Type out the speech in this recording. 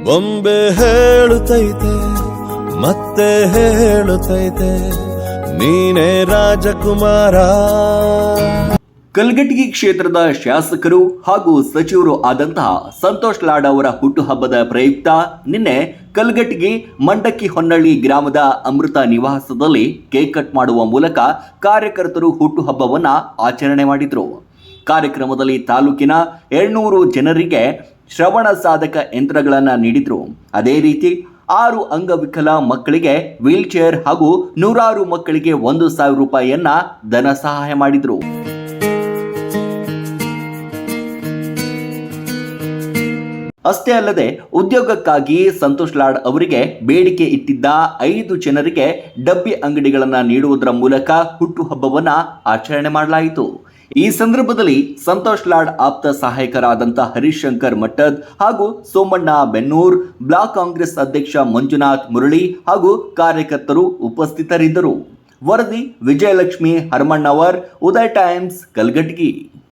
ಬೊಂಬೆ ಹೇಳುತ್ತೈತೆ ಮತ್ತೆ ಹೇಳುತ್ತೈತೆ ನೀನೇ ರಾಜಕುಮಾರ. ಕಲ್ಗಟಗಿ ಕ್ಷೇತ್ರದ ಶಾಸಕರು ಹಾಗೂ ಸಚಿವರು ಆದಂತಹ ಸಂತೋಷ್ ಲಾಡ್ ಅವರ ಹುಟ್ಟುಹಬ್ಬದ ಪ್ರಯುಕ್ತ ನಿನ್ನೆ ಕಲ್ಗಟಗಿ ಮಂಡಕ್ಕಿ ಹೊನ್ನಳ್ಳಿ ಗ್ರಾಮದ ಅಮೃತ ನಿವಾಸದಲ್ಲಿ ಕೇಕ್ ಕಟ್ ಮಾಡುವ ಮೂಲಕ ಕಾರ್ಯಕರ್ತರು ಹುಟ್ಟುಹಬ್ಬವನ್ನ ಆಚರಣೆ ಮಾಡಿದರು. ಕಾರ್ಯಕ್ರಮದಲ್ಲಿ ತಾಲೂಕಿನ 700 ಜನರಿಗೆ ಶ್ರವಣ ಸಾಧಕ ಯಂತ್ರಗಳನ್ನು ನೀಡಿದ್ರು. ಅದೇ ರೀತಿ 6 ಅಂಗವಿಕಲ ಮಕ್ಕಳಿಗೆ ವೀಲ್ ಚೇರ್ ಹಾಗೂ 100 ಮಕ್ಕಳಿಗೆ 1,000 ರೂಪಾಯಿಯನ್ನ ಧನ ಸಹಾಯ ಮಾಡಿದ್ರು. ಅಷ್ಟೇ ಅಲ್ಲದೆ ಉದ್ಯೋಗಕ್ಕಾಗಿ ಸಂತೋಷ್ ಲಾಡ್ ಅವರಿಗೆ ಬೇಡಿಕೆ ಇಟ್ಟಿದ್ದ 5 ಜನರಿಗೆ ಡಬ್ಬಿ ಅಂಗಡಿಗಳನ್ನು ನೀಡುವುದರ ಮೂಲಕ ಹುಟ್ಟುಹಬ್ಬವನ್ನ ಆಚರಣೆ ಮಾಡಲಾಯಿತು. ಈ ಸಂದರ್ಭದಲ್ಲಿ ಸಂತೋಷ್ ಲಾಡ್ ಆಪ್ತ ಸಹಾಯಕರಾದಂತಹ ಹರಿಶಂಕರ್ ಮಟ್ಟದ್ ಹಾಗೂ ಸೋಮಣ್ಣ ಬೆನ್ನೂರ್, ಬ್ಲಾಕ್ ಕಾಂಗ್ರೆಸ್ ಅಧ್ಯಕ್ಷ ಮಂಜುನಾಥ್ ಮುರಳಿ ಹಾಗೂ ಕಾರ್ಯಕರ್ತರು ಉಪಸ್ಥಿತರಿದ್ದರು. ವರದಿ ವಿಜಯಲಕ್ಷ್ಮಿ ಹರಮಣ್ಣವರ್, ಉದಯ ಟೈಮ್ಸ್, ಕಲ್ಗಟಗಿ.